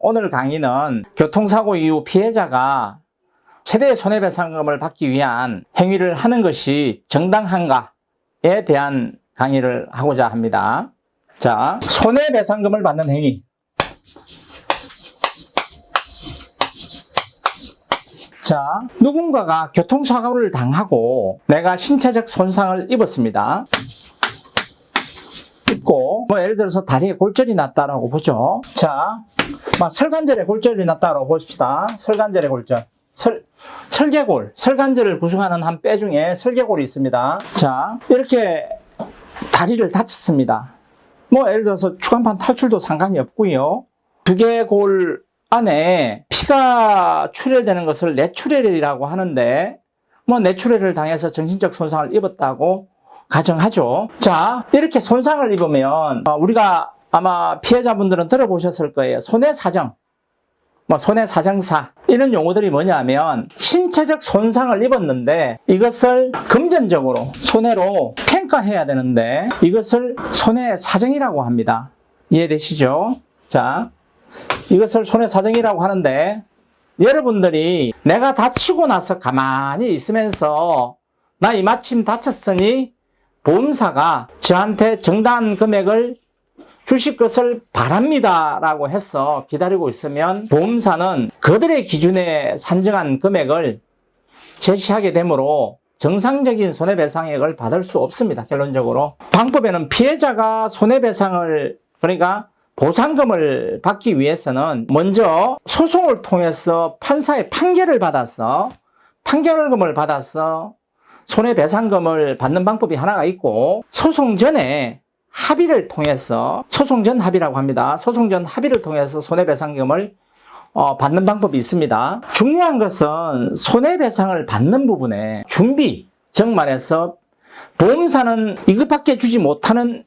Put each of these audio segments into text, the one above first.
오늘 강의는 교통사고 이후 피해자가 최대의 손해배상금을 받기 위한 행위를 하는 것이 정당한가에 대한 강의를 하고자 합니다. 자, 손해배상금을 받는 행위. 자, 누군가가 교통사고를 당하고 내가 신체적 손상을 입었습니다. 입고 예를 들어서 다리에 골절이 났다라고 보죠. 자, 설관절에 골절이 났다라고 봅시다. 설관절에 골절. 설계골, 설관절을 구성하는 한 뼈 중에 설계골이 있습니다. 자, 이렇게 다리를 다쳤습니다. 예를 들어서 추간판 탈출도 상관이 없고요. 두개골 안에 피가 출혈되는 것을 뇌출혈이라고 하는데 뇌출혈을 당해서 정신적 손상을 입었다고 가정하죠. 자, 이렇게 손상을 입으면 우리가 아마 피해자분들은 들어보셨을 거예요. 손해사정, 손해사정사 이런 용어들이 뭐냐면 신체적 손상을 입었는데 이것을 금전적으로 손해로 평가해야 되는데 이것을 손해사정이라고 합니다. 이해되시죠? 자, 이것을 손해사정이라고 하는데 여러분들이 내가 다치고 나서 가만히 있으면서 나 이마침 다쳤으니 보험사가 저한테 정당한 금액을 주실 것을 바랍니다 라고 해서 기다리고 있으면 보험사는 그들의 기준에 산정한 금액을 제시하게 되므로 정상적인 손해배상액을 받을 수 없습니다. 결론적으로 방법에는 피해자가 손해배상을 그러니까 보상금을 받기 위해서는 먼저 소송을 통해서 판사의 판결을 받아서 판결금을 받아서 손해배상금을 받는 방법이 하나가 있고 소송 전에 합의를 통해서 소송 전 합의라고 합니다. 소송 전 합의를 통해서 손해배상금을 받는 방법이 있습니다. 중요한 것은 손해배상을 받는 부분에 준비, 즉 말해서 보험사는 이것밖에 주지 못하는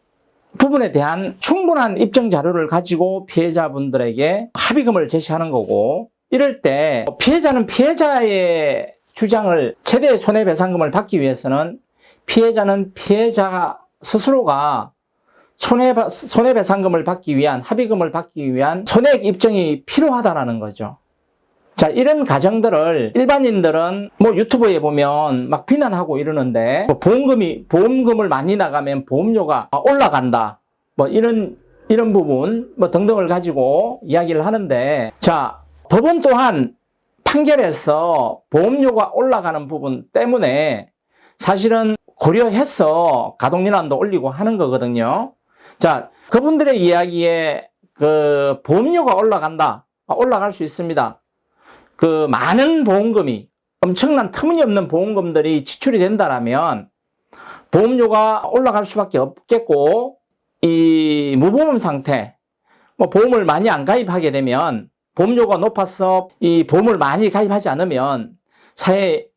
부분에 대한 충분한 입증 자료를 가지고 피해자분들에게 합의금을 제시하는 거고 이럴 때 피해자는 피해자의 주장을 최대의 손해배상금을 받기 위해서는 피해자는 피해자 스스로가 손해배상금을 받기 위한 합의금을 받기 위한 손해액 입증이 필요하다라는 거죠. 자, 이런 가정들을 일반인들은 유튜브에 보면 막 비난하고 이러는데 보험금을 많이 나가면 보험료가 올라간다 이런 부분 등등을 가지고 이야기를 하는데 자, 법원 또한 판결에서 보험료가 올라가는 부분 때문에 사실은 고려해서 가동연한도 올리고 하는 거거든요. 자, 그분들의 이야기에 보험료가 올라갈 수 있습니다. 많은 보험금이 엄청난 터무니없는 보험금들이 지출이 된다라면 보험료가 올라갈 수밖에 없겠고 이 무보험 상태 보험을 많이 안 가입하게 되면 보험료가 높아서 이 보험을 많이 가입하지 않으면 사회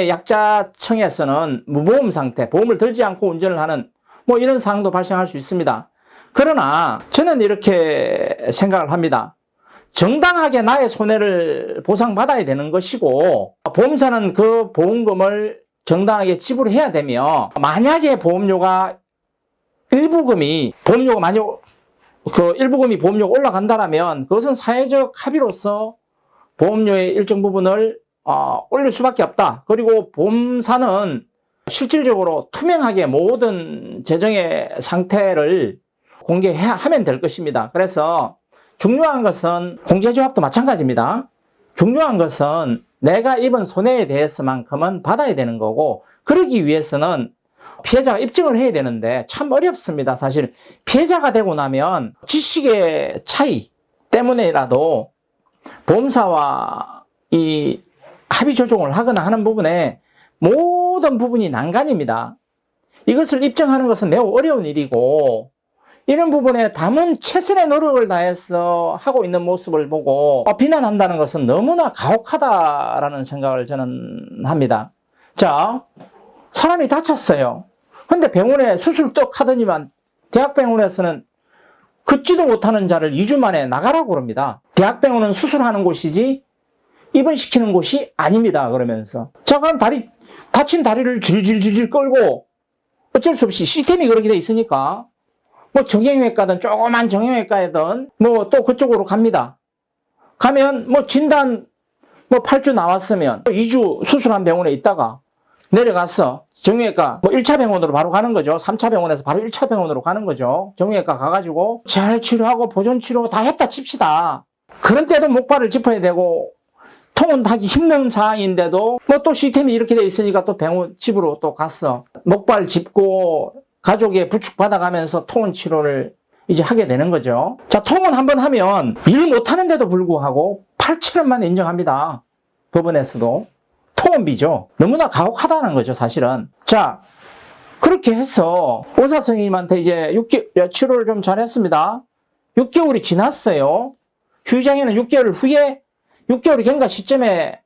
약자청에서는 무보험 상태, 보험을 들지 않고 운전을 하는 이런 상황도 발생할 수 있습니다. 그러나 저는 이렇게 생각을 합니다. 정당하게 나의 손해를 보상받아야 되는 것이고 보험사는 그 보험금을 정당하게 지불해야 되며 만약에 보험료가 일부금이 보험료가 올라간다면 그것은 사회적 합의로서 보험료의 일정 부분을 올릴 수밖에 없다. 그리고 보험사는 실질적으로 투명하게 모든 재정의 상태를 공개하면 될 것입니다. 그래서 중요한 것은 공제조합도 마찬가지입니다. 중요한 것은 내가 입은 손해에 대해서만큼은 받아야 되는 거고 그러기 위해서는 피해자가 입증을 해야 되는데 참 어렵습니다. 사실 피해자가 되고 나면 지식의 차이 때문에라도 보험사와 이 합의 조정을 하거나 하는 부분에 모든 부분이 난간입니다. 이것을 입증하는 것은 매우 어려운 일이고 이런 부분에 담은 최선의 노력을 다해서 하고 있는 모습을 보고 비난한다는 것은 너무나 가혹하다라는 생각을 저는 합니다. 자, 사람이 다쳤어요. 근데 병원에 수술 떡 하더니만 대학병원에서는 걷지도 못하는 자를 2주 만에 나가라고 그럽니다. 대학병원은 수술하는 곳이지 입원시키는 곳이 아닙니다. 그러면서 자, 그럼 다친 다리를 질질질질 끌고 어쩔 수 없이 시스템이 그렇게 돼 있으니까 정형외과든 조그만 정형외과든 또 그쪽으로 갑니다. 가면 뭐 진단 뭐 8주 나왔으면 2주 수술한 병원에 있다가 내려가서 정형외과 뭐 1차 병원으로 바로 가는 거죠. 3차 병원에서 바로 1차 병원으로 가는 거죠. 정형외과 가가지고 잘 치료하고 보존 치료 다 했다 칩시다. 그런 때도 목발을 짚어야 되고 통은 하기 힘든 상황인데도 뭐 또 시스템이 이렇게 돼 있으니까 또 병원 집으로 또 갔어. 목발 짚고 가족의 부축 받아가면서 통원 치료를 이제 하게 되는 거죠. 자, 통원 한번 하면 일 못하는데도 불구하고 8,000원만 인정합니다. 법원에서도. 통원비죠. 너무나 가혹하다는 거죠, 사실은. 자, 그렇게 해서 의사 선생님한테 이제 치료를 좀 잘했습니다. 6개월이 지났어요. 휴장에는 6개월 후에 6개월이 경과 시점에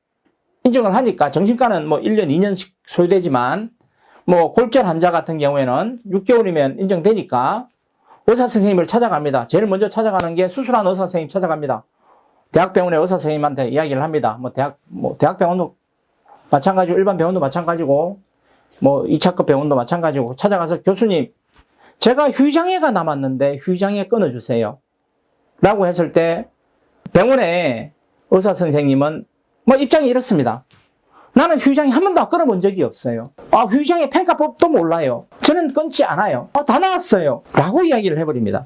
인정을 하니까 정신과는 뭐 1년, 2년씩 소요되지만 뭐 골절 환자 같은 경우에는 6개월이면 인정되니까 의사 선생님을 찾아갑니다. 제일 먼저 찾아가는 게 수술한 의사 선생님 찾아갑니다. 대학병원의 의사 선생님한테 이야기를 합니다. 대학병원도 마찬가지고 일반 병원도 마찬가지고 뭐 2차급 병원도 마찬가지고 찾아가서 교수님, 제가 휴장애가 남았는데 휴장애 끊어주세요. 라고 했을 때 병원의 의사 선생님은 뭐 입장이 이렇습니다. 나는 휴장애 한 번도 끊어본 적이 없어요. 휴장애 평가법도 몰라요. 저는 끊지 않아요. 다 나왔어요. 라고 이야기를 해버립니다.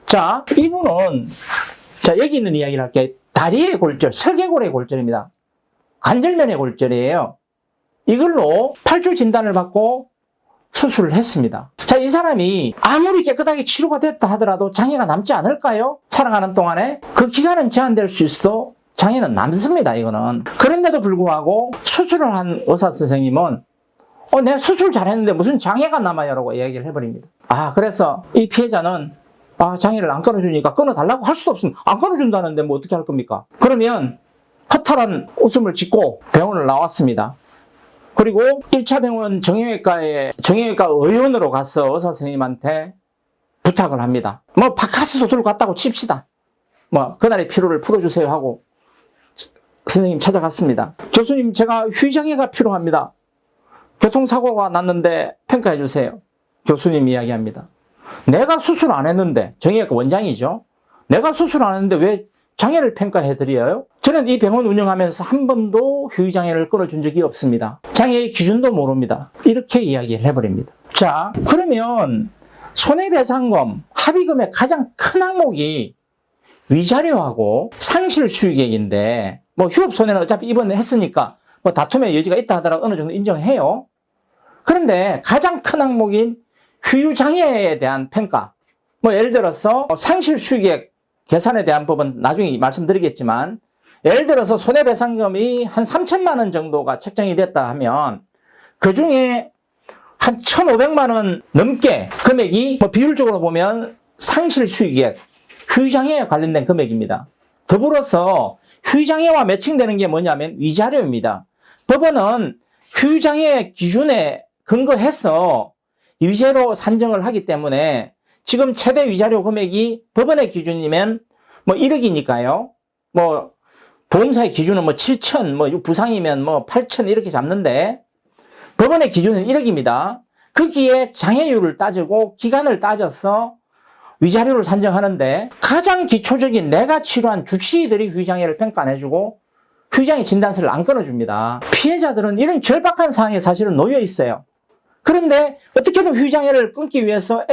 자, 이분은 자, 여기 있는 이야기를 할게요. 다리의 골절, 설계골의 골절입니다. 관절면의 골절이에요. 이걸로 8주 진단을 받고 수술을 했습니다. 자, 이 사람이 아무리 깨끗하게 치료가 됐다 하더라도 장애가 남지 않을까요? 살아가는 동안에 그 기간은 제한될 수 있어도 장애는 남습니다, 이거는. 그런데도 불구하고 수술을 한 의사 선생님은 내가 수술 잘했는데 무슨 장애가 남아요? 라고 이야기를 해버립니다. 그래서 이 피해자는 장애를 안 끊어주니까 끊어달라고 할 수도 없습니다. 안 끊어준다는데 뭐 어떻게 할 겁니까? 그러면 허탈한 웃음을 짓고 병원을 나왔습니다. 그리고 1차 병원 정형외과 의원으로 가서 의사 선생님한테 부탁을 합니다. 뭐 바카스도 들고 갔다고 칩시다. 뭐 그날의 피로를 풀어주세요 하고 선생님 찾아갔습니다. 교수님, 제가 휴장애가 필요합니다. 교통사고가 났는데 평가해 주세요. 교수님 이야기합니다. 내가 수술 안 했는데, 정형외과 원장이죠. 내가 수술 안 했는데 왜 장애를 평가해 드려요? 저는 이 병원 운영하면서 한 번도 휴장애를 끊어준 적이 없습니다. 장애의 기준도 모릅니다. 이렇게 이야기를 해버립니다. 자, 그러면 손해배상금, 합의금의 가장 큰 항목이 위자료하고 상실수익액인데, 뭐 휴업손해는 어차피 이번에 했으니까 뭐 다툼의 여지가 있다 하더라도 어느 정도 인정해요. 그런데 가장 큰 항목인 휴장애에 대한 평가, 뭐 예를 들어서 상실수익액 계산에 대한 법은 나중에 말씀드리겠지만, 예를 들어서 손해배상금이 한 3천만 원 정도가 책정이 됐다 하면 그 중에 한 1,500만 원 넘게 금액이 뭐 비율적으로 보면 상실수익액, 휴장애에 관련된 금액입니다. 더불어서 휴장애와 매칭되는 게 뭐냐면 위자료입니다. 법원은 휴장애 기준에 근거해서 위자료 산정을 하기 때문에 지금 최대 위자료 금액이 법원의 기준이면 뭐 1억이니까요. 뭐 보험사의 기준은 뭐 7천, 뭐 부상이면 뭐 8천 이렇게 잡는데 법원의 기준은 1억입니다. 거기에 장애율을 따지고 기간을 따져서 위자료를 산정하는데 가장 기초적인 내가 치료한 주치의들이 휴장애를 평가 안 해주고 휴장애 진단서를 안 끊어줍니다. 피해자들은 이런 절박한 상황에 사실은 놓여 있어요. 그런데 어떻게든 휴장애를 끊기 위해서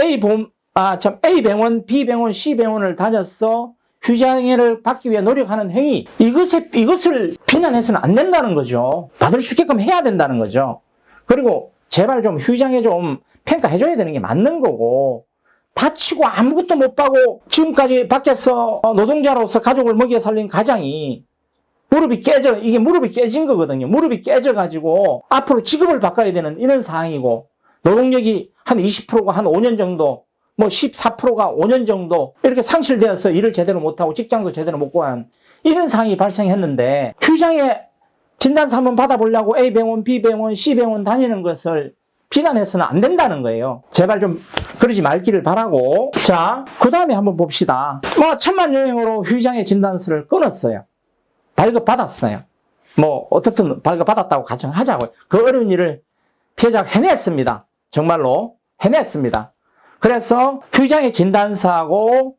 A병원, B병원, C병원을 다녀서 휴장애를 받기 위해 노력하는 행위, 이것을 비난해서는 안 된다는 거죠. 받을 수 있게끔 해야 된다는 거죠. 그리고 제발 좀 휴장애 좀 평가해줘야 되는 게 맞는 거고, 다치고 아무것도 못 받고 지금까지 밖에서 노동자로서 가족을 먹여 살린 가장이 이게 무릎이 깨진 거거든요. 무릎이 깨져가지고 앞으로 직업을 바꿔야 되는 이런 상황이고, 노동력이 한 20%가 한 5년 정도, 뭐 14%가 5년 정도 이렇게 상실되어서 일을 제대로 못하고 직장도 제대로 못 구한 이런 상황이 발생했는데, 휴장애 진단서 한번 받아보려고 A병원, B병원, C병원 다니는 것을 비난해서는 안 된다는 거예요. 제발 좀 그러지 말기를 바라고. 자, 그 다음에 한번 봅시다. 뭐 천만여행으로 휴장애 진단서를 끊었어요. 발급받았어요. 뭐 어떻든 발급받았다고 가정하자고요. 그 어려운 일을 피해자가 해냈습니다. 정말로 해냈습니다. 그래서 휴장애 진단서하고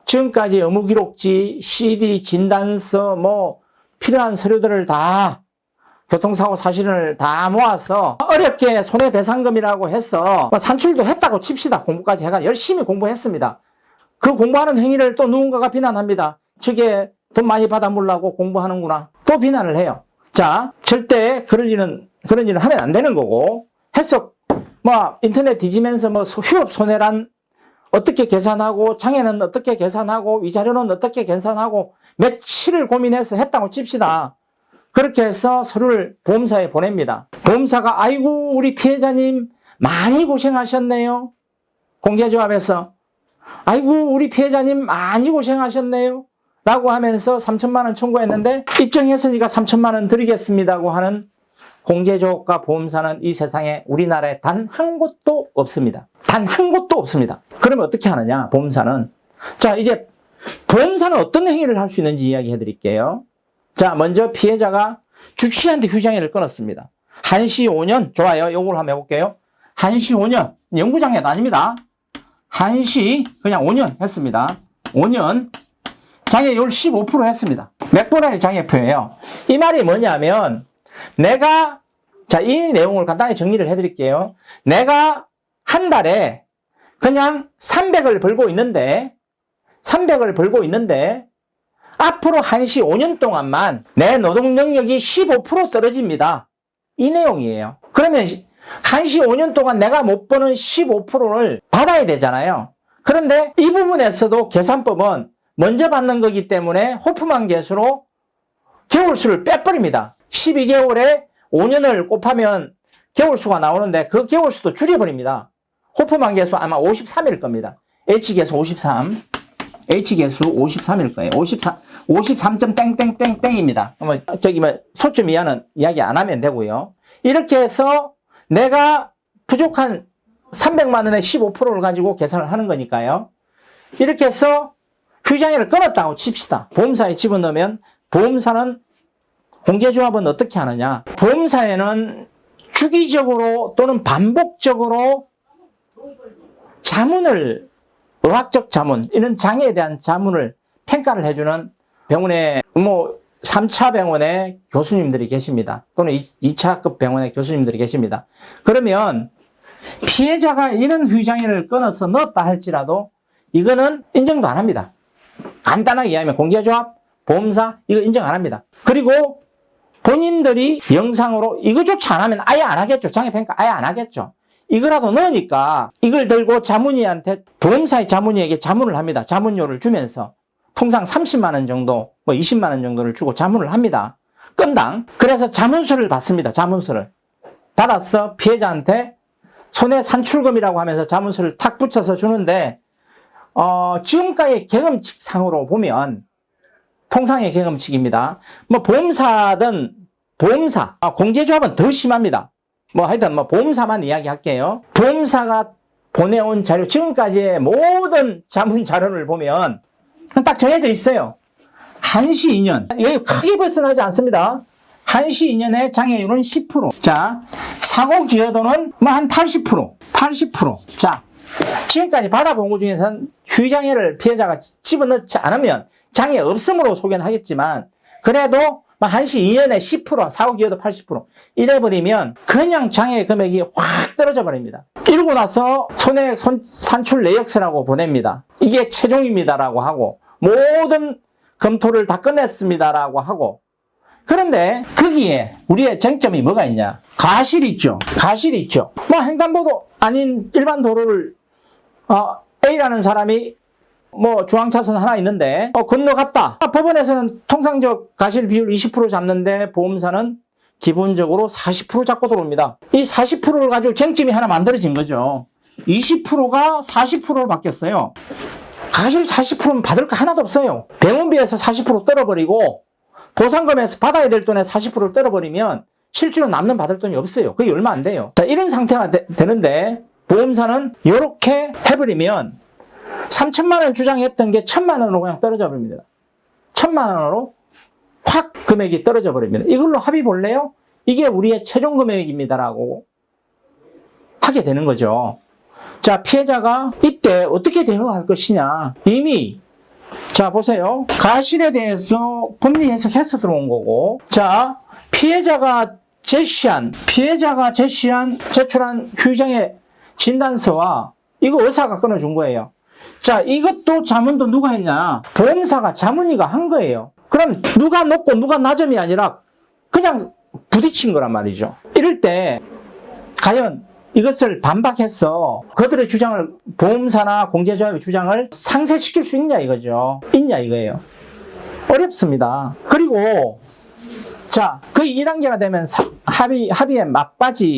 지금까지 의무기록지, CD, 진단서, 뭐 필요한 서류들을 다 교통사고 사실을 다 모아서 어렵게 손해배상금이라고 해서 산출도 했다고 칩시다. 공부까지 해가 열심히 공부했습니다. 그 공부하는 행위를 또 누군가가 비난합니다. 저게 돈 많이 받아물라고 공부하는구나. 또 비난을 해요. 자, 절대 그런 일은 하면 안 되는 거고, 해석, 인터넷 뒤지면서 휴업 손해란 어떻게 계산하고, 장애는 어떻게 계산하고, 위자료는 어떻게 계산하고, 며칠을 고민해서 했다고 칩시다. 그렇게 해서 서류를 보험사에 보냅니다. 보험사가 아이고 우리 피해자님 많이 고생하셨네요. 공제조합에서 아이고 우리 피해자님 많이 고생하셨네요 라고 하면서 3천만 원 청구했는데 입증했으니까 3천만 원 드리겠습니다고 하는 공제조합과 보험사는 이 세상에 우리나라에 단 한 곳도 없습니다. 단 한 곳도 없습니다. 그러면 어떻게 하느냐 보험사는. 자, 이제 보험사는 어떤 행위를 할 수 있는지 이야기해 드릴게요. 자, 먼저 피해자가 주치의한테 휴장애를 끊었습니다. 1시 5년 좋아요. 요걸 한번 해볼게요. 1시 5년 영구장애도 아닙니다. 1시 그냥 5년 했습니다. 5년 장애율 15% 했습니다. 맥보나의 장애표예요. 이 말이 뭐냐면 이 내용을 간단히 정리를 해드릴게요. 내가 한 달에 그냥 300을 벌고 있는데 앞으로 1시 5년 동안만 내 노동 능력이 15% 떨어집니다. 이 내용이에요. 그러면 1시 5년 동안 내가 못 버는 15%를 받아야 되잖아요. 그런데 이 부분에서도 계산법은 먼저 받는 거기 때문에 호프만 계수로 개월수를 빼버립니다. 12개월에 5년을 곱하면 개월수가 나오는데 그 개월수도 줄여버립니다. 호프만 계수 아마 53일 겁니다. H계수 53. H계수 53일 거예요. 53점 땡땡땡땡입니다. 소점 이하는 이야기 안 하면 되고요. 이렇게 해서 내가 부족한 300만 원의 15%를 가지고 계산을 하는 거니까요. 이렇게 해서 휴장애를 끊었다고 칩시다. 보험사에 집어넣으면 보험사는 공제조합은 어떻게 하느냐. 보험사에는 주기적으로 또는 반복적으로 자문을 의학적 자문, 이런 장애에 대한 자문을 평가를 해주는 병원에 3차 병원의 교수님들이 계십니다. 또는 2차급 병원의 교수님들이 계십니다. 그러면 피해자가 이런 휴장애를 끊어서 넣었다 할지라도 이거는 인정도 안 합니다. 간단하게 이야기하면 공제조합, 보험사 이거 인정 안 합니다. 그리고 본인들이 영상으로 이거조차 안 하면 아예 안 하겠죠. 장애평가 아예 안 하겠죠. 이거라도 넣으니까 이걸 들고 자문의한테 보험사의 자문의에게 자문을 합니다. 자문료를 주면서 통상 30만 원 정도 20만 원 정도를 주고 자문을 합니다. 건당. 그래서 자문서를 받습니다. 자문서를 받아서 피해자한테 손해 산출금이라고 하면서 자문서를 탁 붙여서 주는데 지금까지의 경험칙상으로 보면 통상의 경험칙입니다. 보험사든 공제조합은 더 심합니다. 하여튼 보험사만 이야기할게요. 보험사가 보내온 자료, 지금까지의 모든 자문 자료를 보면 딱 정해져 있어요. 1시 2년. 여기 크게 벗어나지 않습니다. 1시 2년의 장애율은 10%. 자, 사고 기여도는 한 80%. 80%. 자, 지금까지 받아본 것 중에서는 휴장애를 피해자가 집어넣지 않으면 장애 없음으로 소개는 하겠지만 그래도 1시 2년에 10%, 사고 기여도 80% 이래버리면 그냥 장애 금액이 확 떨어져 버립니다. 이러고 나서 손해 산출 내역서라고 보냅니다. 이게 최종입니다라고 하고 모든 검토를 다 끝냈습니다라고 하고. 그런데 거기에 우리의 쟁점이 뭐가 있냐? 가실이 있죠. 가실이 있죠. 횡단보도 아닌 일반 도로를 A라는 사람이 중앙차선 하나 있는데 건너갔다. 법원에서는 통상적 가실 비율 20% 잡는데 보험사는 기본적으로 40% 잡고 들어옵니다. 이 40%를 가지고 쟁점이 하나 만들어진 거죠. 20%가 40%로 바뀌었어요. 가실 40%는 받을 거 하나도 없어요. 병원비에서 40% 떨어버리고 보상금에서 받아야 될 돈에 40%를 떨어버리면 실제로 남는 받을 돈이 없어요. 그게 얼마 안 돼요. 자, 이런 상태가 되는데 보험사는 이렇게 해버리면 3천만 원 주장했던 게 1,000만 원으로 그냥 떨어져 버립니다. 1,000만 원으로 확 금액이 떨어져 버립니다. 이걸로 합의 볼래요? 이게 우리의 최종 금액입니다라고 하게 되는 거죠. 자, 피해자가 이때 어떻게 대응할 것이냐. 이미 자, 보세요. 가실에 대해서 법리 해석해서 들어온 거고. 자, 피해자가 제출한 휴장의 진단서와 이거 의사가 끊어준 거예요. 자, 이것도 자문도 누가 했냐? 보험사가 자문위가 한 거예요. 그럼 누가 높고 누가 낮음이 아니라 그냥 부딪힌 거란 말이죠. 이럴 때 과연 이것을 반박해서 그들의 주장을, 보험사나 공제조합의 주장을 상쇄시킬 수 있냐 이거죠. 있냐 이거예요. 어렵습니다. 그리고 자, 거의 2단계가 되면 합의의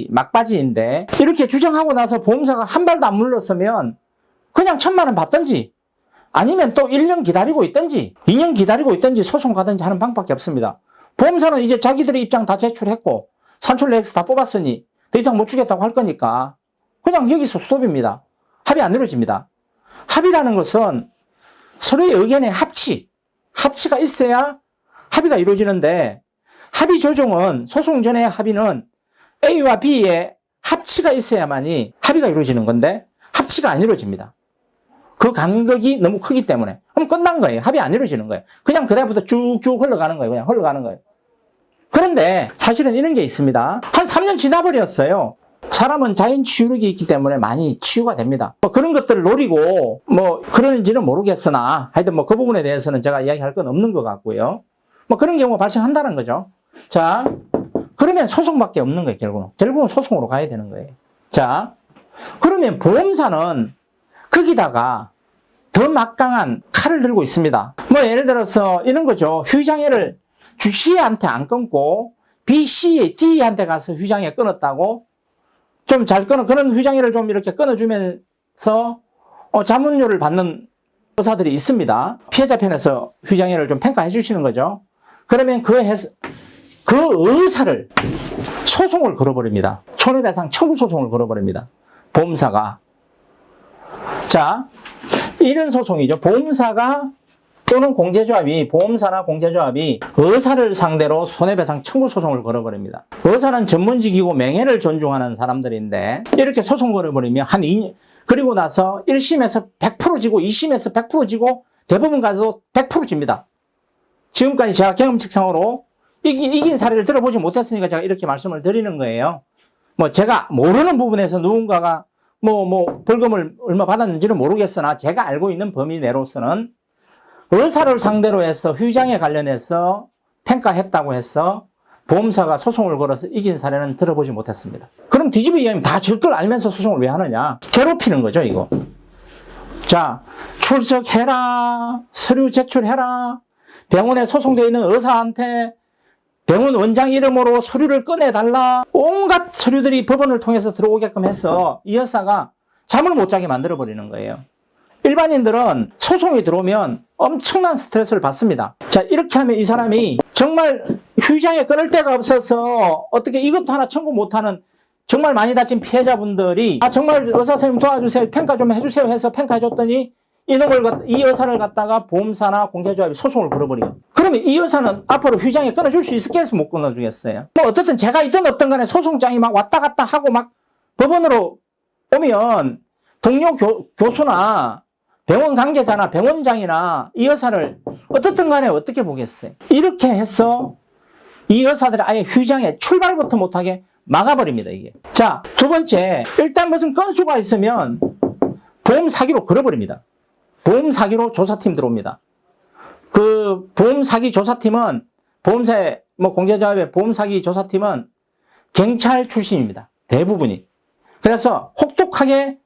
막바지인데 이렇게 주장하고 나서 보험사가 한 발도 안 물렀으면 그냥 1,000만 원 받든지 아니면 또 1년 기다리고 있든지 2년 기다리고 있든지 소송 가든지 하는 방법밖에 없습니다. 보험사는 이제 자기들의 입장 다 제출했고 산출 내역서 다 뽑았으니 더 이상 못 주겠다고 할 거니까 그냥 여기서 스톱입니다. 합의 안 이루어집니다. 합의라는 것은 서로의 의견의 합치가 있어야 합의가 이루어지는데 합의 조정은 소송 전의 합의는 A와 B의 합치가 있어야만이 합의가 이루어지는 건데 합치가 안 이루어집니다. 그 간격이 너무 크기 때문에 그럼 끝난 거예요. 합의 안 이루어지는 거예요. 그냥 그다음부터 쭉쭉 흘러가는 거예요. 그냥 흘러가는 거예요. 그런데 사실은 이런 게 있습니다. 한 3년 지나버렸어요. 사람은 자연 치유력이 있기 때문에 많이 치유가 됩니다. 뭐 그런 것들을 노리고 뭐 그러는지는 모르겠으나 하여튼 뭐 그 부분에 대해서는 제가 이야기할 건 없는 것 같고요. 뭐 그런 경우가 발생한다는 거죠. 자, 그러면 소송밖에 없는 거예요. 결국은 소송으로 가야 되는 거예요. 자, 그러면 보험사는 거기다가 더 막강한 칼을 들고 있습니다. 뭐 예를 들어서 이런 거죠. 휴장애를 주C한테 안 끊고 B, C, D한테 가서 휴장애 끊었다고 좀 잘 그런 휴장애를 좀 이렇게 끊어주면서 자문료를 받는 의사들이 있습니다. 피해자 편에서 휴장애를 좀 평가해 주시는 거죠. 그러면 그 의사를 소송을 걸어버립니다. 손해배상 청구 소송을 걸어버립니다. 보험사가. 자, 이런 소송이죠. 보험사가 또는 보험사나 공제조합이 의사를 상대로 손해배상 청구 소송을 걸어버립니다. 의사는 전문직이고 명예를 존중하는 사람들인데 이렇게 소송 걸어버리면 한 2년, 그리고 나서 1심에서 100% 지고 2심에서 100% 지고 대법원 가서 100% 집니다. 지금까지 제가 경험칙상으로 이긴 사례를 들어보지 못했으니까 제가 이렇게 말씀을 드리는 거예요. 뭐 제가 모르는 부분에서 누군가가 벌금을 얼마 받았는지는 모르겠으나 제가 알고 있는 범위 내로서는 의사를 상대로 해서 휴장에 관련해서 평가했다고 해서 보험사가 소송을 걸어서 이긴 사례는 들어보지 못했습니다. 그럼 뒤집어 얘기하면 다 질 걸 알면서 소송을 왜 하느냐? 괴롭히는 거죠, 이거. 자, 출석해라, 서류 제출해라, 병원에 소송되어 있는 의사한테 병원 원장 이름으로 서류를 꺼내달라, 온갖 서류들이 법원을 통해서 들어오게끔 해서 이 여사가 잠을 못 자게 만들어버리는 거예요. 일반인들은 소송이 들어오면 엄청난 스트레스를 받습니다. 자, 이렇게 하면 이 사람이 정말 휴장에 끊을 데가 없어서 어떻게 이것도 하나 청구 못하는 정말 많이 다친 피해자분들이 정말 의사 선생님 도와주세요, 평가 좀 해주세요 해서 평가해줬더니 이 여사를 갖다가 보험사나 공제조합이 소송을 걸어버려요. 그러면 이 여사는 앞으로 휴장에 끊어줄 수 있겠어요? 못 끊어주겠어요? 뭐 어쨌든 제가 있든 없든 간에 소송장이 막 왔다 갔다 하고 막 법원으로 오면 동료 교수나 병원 관계자나 병원장이나 이 여사를 어떻든 간에 어떻게 보겠어요? 이렇게 해서 이 여사들을 아예 휴장에 출발부터 못하게 막아버립니다, 이게. 자, 두 번째, 일단 무슨 건수가 있으면 보험 사기로 걸어버립니다. 보험 사기로 조사팀 들어옵니다. 그 보험 사기 조사팀은 보험사의 공제조합의 보험 사기 조사팀은 경찰 출신입니다. 대부분이. 그래서 혹독하게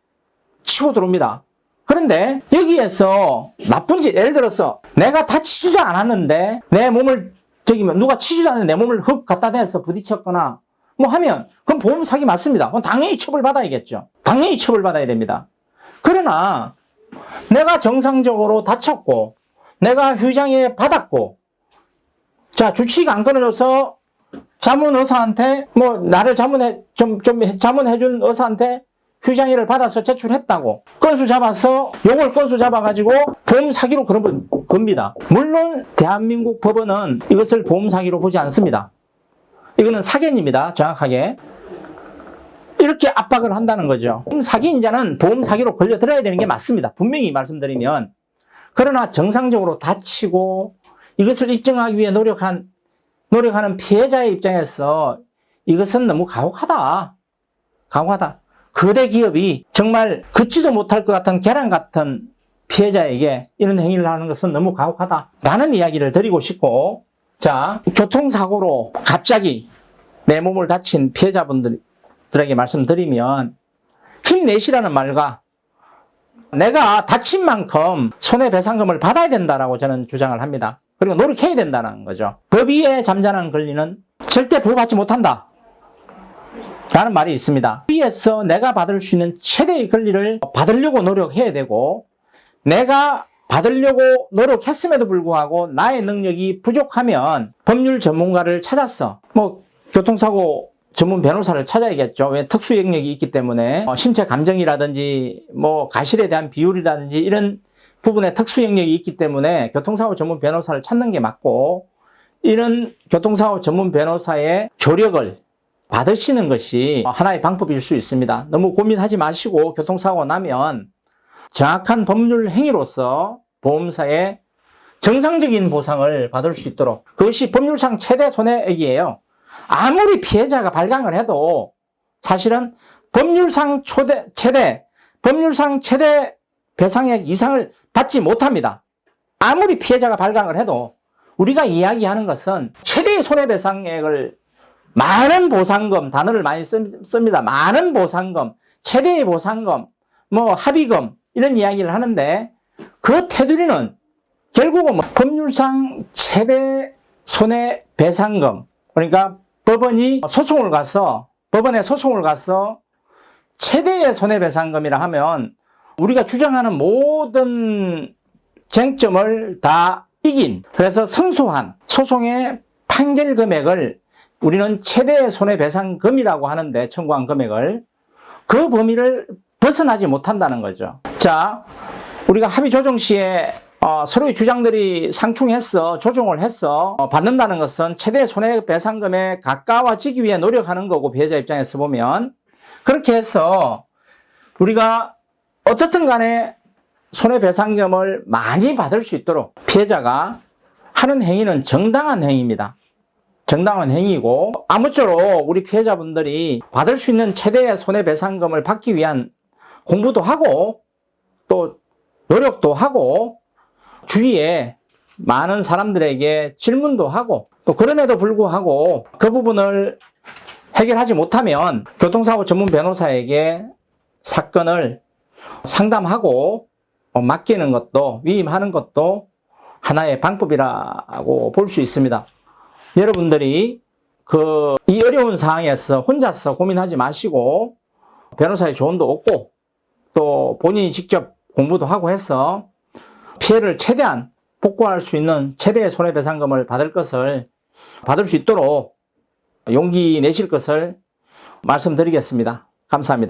치고 들어옵니다. 그런데 여기에서 나쁜 짓, 예를 들어서 내가 다치지도 않았는데 내 몸을 누가 치지도 않는데 내 몸을 흙 갖다 대서 부딪혔거나 하면 그건 보험 사기 맞습니다. 그건 당연히 처벌받아야겠죠. 당연히 처벌받아야 됩니다. 그러나 내가 정상적으로 다쳤고 내가 휴장에 받았고 자, 주치의가 안 끊어줘서 자문의사한테 나를 자문해준 의사한테 휴장일을 받아서 제출했다고 건수 잡아서 요걸 건수 잡아가지고 보험 사기로 그런 겁니다. 물론 대한민국 법원은 이것을 보험 사기로 보지 않습니다. 이거는 사견입니다. 정확하게 이렇게 압박을 한다는 거죠. 보험 사기인자는 보험 사기로 걸려들어야 되는 게 맞습니다. 분명히 말씀드리면. 그러나 정상적으로 다치고 이것을 입증하기 위해 노력하는 피해자의 입장에서 이것은 너무 가혹하다. 가혹하다. 거대 기업이 정말 걷지도 못할 것 같은 계란 같은 피해자에게 이런 행위를 하는 것은 너무 가혹하다. 라는 이야기를 드리고 싶고, 자, 교통사고로 갑자기 내 몸을 다친 피해자분들에게 말씀드리면, 힘내시라는 말과 내가 다친 만큼 손해배상금을 받아야 된다라고 저는 주장을 합니다. 그리고 노력해야 된다는 거죠. 법 위에 잠자는 권리는 절대 부여받지 못한다 라는 말이 있습니다. 위에서 내가 받을 수 있는 최대의 권리를 받으려고 노력해야 되고, 내가 받으려고 노력했음에도 불구하고 나의 능력이 부족하면 법률 전문가를 찾았어. 교통사고 전문 변호사를 찾아야겠죠. 왜? 특수 영역이 있기 때문에 신체 감정이라든지 가실에 대한 비율이라든지 이런 부분에 특수 영역이 있기 때문에 교통사고 전문 변호사를 찾는 게 맞고, 이런 교통사고 전문 변호사의 조력을 받으시는 것이 하나의 방법일 수 있습니다. 너무 고민하지 마시고 교통사고가 나면 정확한 법률 행위로서 보험사에 정상적인 보상을 받을 수 있도록, 그것이 법률상 최대 손해액이에요. 아무리 피해자가 발광을 해도 사실은 법률상 최대 배상액 이상을 받지 못합니다. 아무리 피해자가 발광을 해도 우리가 이야기하는 것은 최대의 손해배상액을, 많은 보상금, 단어를 많이 씁니다. 많은 보상금, 최대의 보상금, 합의금 이런 이야기를 하는데, 그 테두리는 결국은 법률상 최대 손해배상금, 그러니까 법원에 소송을 가서 최대의 손해배상금이라 하면 우리가 주장하는 모든 쟁점을 다 이긴, 그래서 승소한 소송의 판결 금액을 우리는 최대의 손해배상금이라고 하는데, 청구한 금액을, 그 범위를 벗어나지 못한다는 거죠. 자, 우리가 합의 조정 시에 서로의 주장들이 상충해서 조정을 해서 받는다는 것은 최대 손해배상금에 가까워지기 위해 노력하는 거고, 피해자 입장에서 보면 그렇게 해서 우리가 어떻든 간에 손해배상금을 많이 받을 수 있도록 피해자가 하는 행위는 정당한 행위입니다. 정당한 행위고, 아무쪼록 우리 피해자분들이 받을 수 있는 최대의 손해배상금을 받기 위한 공부도 하고 또 노력도 하고 주위에 많은 사람들에게 질문도 하고, 또 그럼에도 불구하고 그 부분을 해결하지 못하면 교통사고 전문 변호사에게 사건을 상담하고 맡기는 것도, 위임하는 것도 하나의 방법이라고 볼 수 있습니다. 여러분들이 이 어려운 상황에서 혼자서 고민하지 마시고 변호사의 조언도 얻고 또 본인이 직접 공부도 하고 해서 피해를 최대한 복구할 수 있는 최대의 손해배상금을 받을 수 있도록 용기 내실 것을 말씀드리겠습니다. 감사합니다.